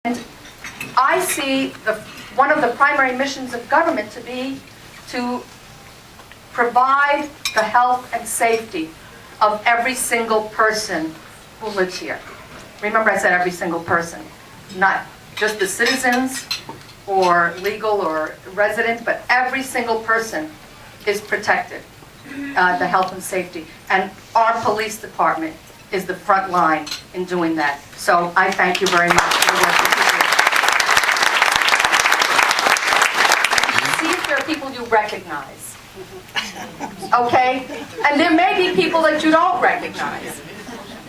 And I see one of the primary missions of government to be to provide the health and safety of every single person who lives here. Remember, I said every single person, not just the citizens or legal or resident, but every single person is protected, the health and safety. And our police department is the front line in doing that. So I thank you very much for the work that you do. See if there are people you recognize. Okay? And there may be people that you don't recognize.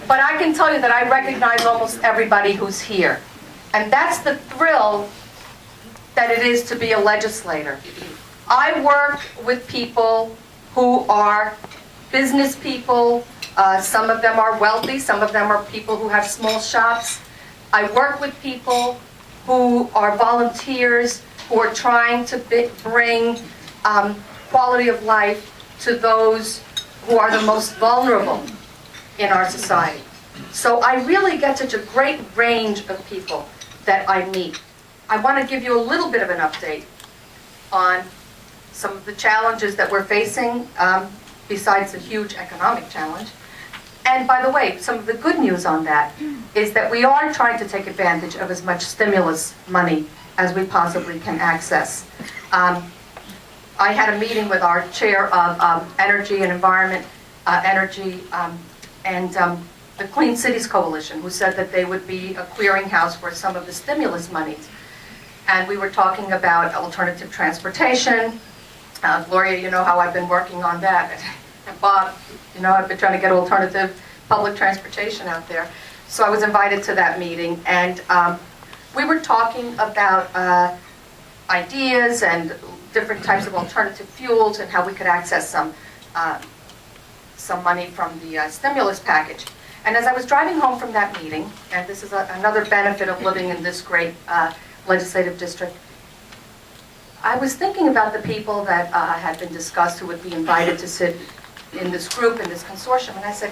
But I can tell you that I recognize almost everybody who's here. And that's the thrill that it is to be a legislator. I work with people who are business people. Some of them are wealthy. Some of them are people who have small shops. I work with people who are volunteers, who are trying to bring quality of life to those who are the most vulnerable in our society. So I really get such a great range of people that I meet. I want to give you a little bit of an update on some of the challenges that we're facing, besides the huge economic challenge. And by the way, some of the good news on that is that we are trying to take advantage of as much stimulus money as we possibly can access. I had a meeting with our chair of Energy and Environment, and the Clean Cities Coalition, who said that they would be a clearinghouse for some of the stimulus monies. And we were talking about alternative transportation. Gloria, you know how I've been working on that. And Bob, you know, I've been trying to get alternative public transportation out there. So I was invited to that meeting, and we were talking about ideas and different types of alternative fuels and how we could access some money from the stimulus package. And as I was driving home from that meeting, and this is another benefit of living in this great legislative district, I was thinking about the people that had been discussed who would be invited to sit in this group, in this consortium, and I said,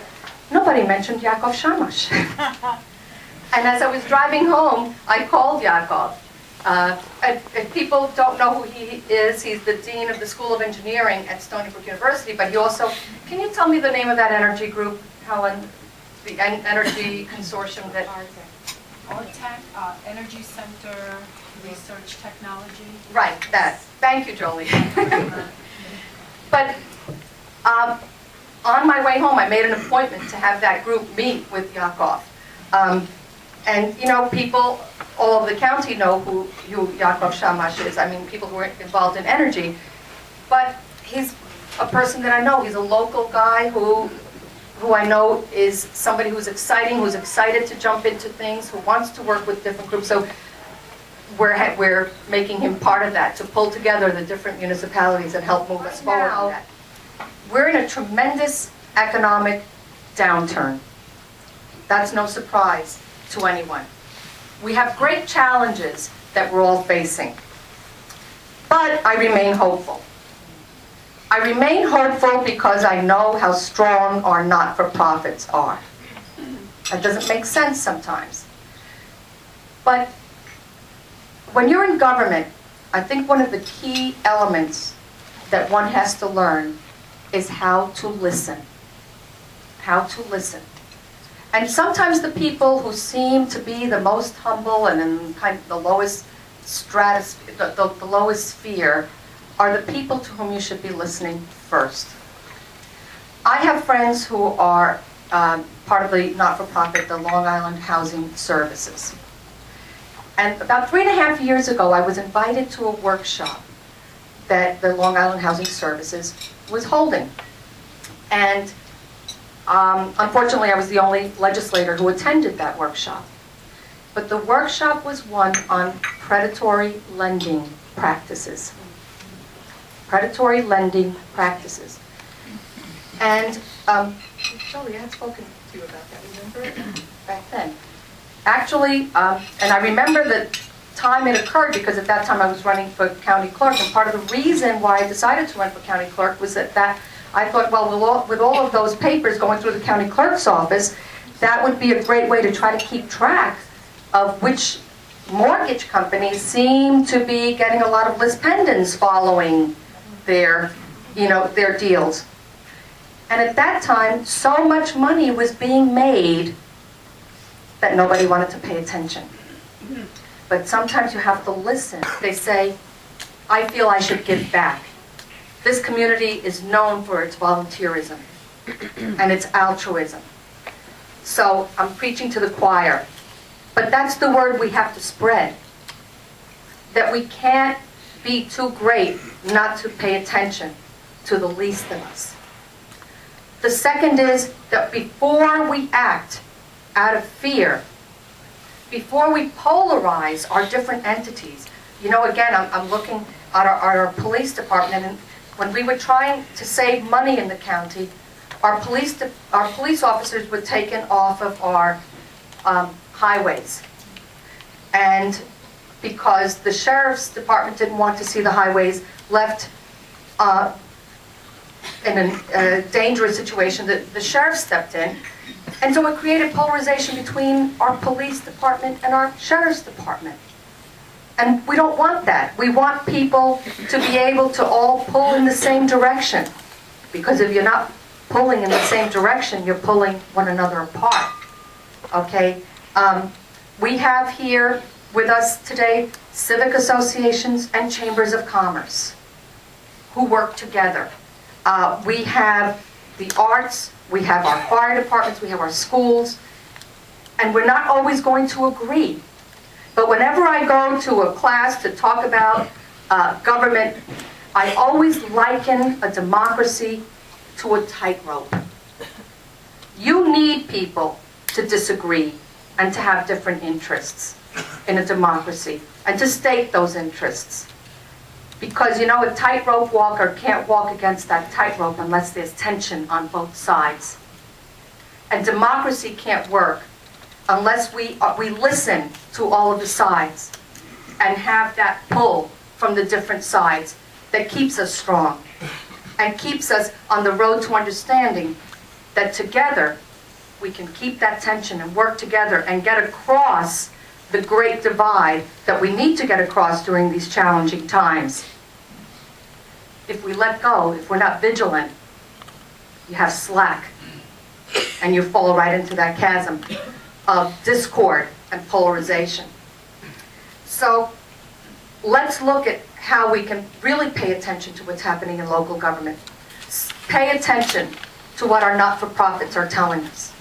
nobody mentioned Yakov Shamash. And as I was driving home, I called Yakov. And people don't know who he is. He's the dean of the School of Engineering at Stony Brook University, but he also, can you tell me the name of that energy group, Helen? The energy consortium that... RTEC, Energy Center, Research Technology. Right, that. Thank you, Jolie. But on my way home, I made an appointment to have that group meet with Yakov. And, you know, people all over the county know who Yakov Shamash is. I mean, people who are involved in energy. But he's a person that I know. He's a local guy who I know is somebody who's exciting, who's excited to jump into things, who wants to work with different groups. So we're making him part of that, to pull together the different municipalities and help move us forward on that. We're in a tremendous economic downturn. That's no surprise to anyone. We have great challenges that we're all facing. But I remain hopeful. I remain hopeful because I know how strong our not-for-profits are. That doesn't make sense sometimes. But when you're in government, I think one of the key elements that one has to learn is how to listen. How to listen. And sometimes the people who seem to be the most humble and in kind of the lowest the lowest sphere are the people to whom you should be listening first. I have friends who are part of the not-for-profit, the Long Island Housing Services. And about 3.5 years ago, I was invited to a workshop that the Long Island Housing Services was holding. And unfortunately, I was the only legislator who attended that workshop. But the workshop was one on predatory lending practices. Predatory lending practices. And Jolie, I had spoken to you about that, remember? Back then. Actually, and I remember the time it occurred because at that time I was running for county clerk, and part of the reason why I decided to run for county clerk was that I thought, well, with all of those papers going through the county clerk's office, that would be a great way to try to keep track of which mortgage companies seem to be getting a lot of Liz Pendens following their deals. And at that time, so much money was being made that nobody wanted to pay attention. But sometimes you have to listen. They say, I feel I should give back. This community is known for its volunteerism and its altruism. So I'm preaching to the choir. But that's the word we have to spread. That we can't be too great not to pay attention to the least of us. The second is that before we act out of fear, before we polarize our different entities, again, I'm looking at our police department, and when we were trying to save money in the county, our police officers were taken off of our highways. And because the sheriff's department didn't want to see the highways left in a dangerous situation, the sheriff stepped in. And so it created polarization between our police department and our sheriff's department. And we don't want that. We want people to be able to all pull in the same direction. Because if you're not pulling in the same direction, you're pulling one another apart. Okay? We have here with us today civic associations and chambers of commerce who work together. We have the arts, we have our fire departments, we have our schools, and we're not always going to agree. But whenever I go to a class to talk about government, I always liken a democracy to a tightrope. You need people to disagree and to have different interests in a democracy, and to state those interests. Because, a tightrope walker can't walk against that tightrope unless there's tension on both sides. And democracy can't work unless we listen to all of the sides and have that pull from the different sides that keeps us strong and keeps us on the road to understanding that together we can keep that tension and work together and get across the great divide that we need to get across during these challenging times. If we let go, if we're not vigilant, you have slack, and you fall right into that chasm of discord and polarization. So let's look at how we can really pay attention to what's happening in local government. Pay attention to what our not-for-profits are telling us,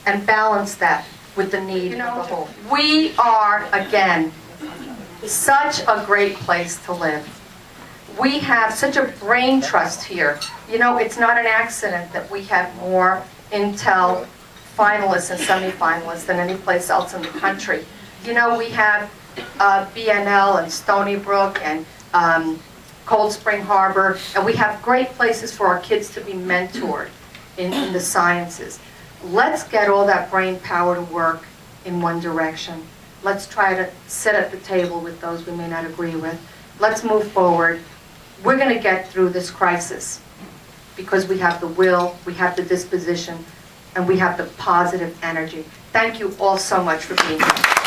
and balance that with the need of the whole. We are, again, such a great place to live. We have such a brain trust here. It's not an accident that we have more Intel finalists and semi-finalists than any place else in the country. We have BNL and Stony Brook and Cold Spring Harbor, and we have great places for our kids to be mentored in the sciences. Let's get all that brain power to work in one direction. Let's try to sit at the table with those we may not agree with. Let's move forward. We're going to get through this crisis because we have the will, we have the disposition, and we have the positive energy. Thank you all so much for being here.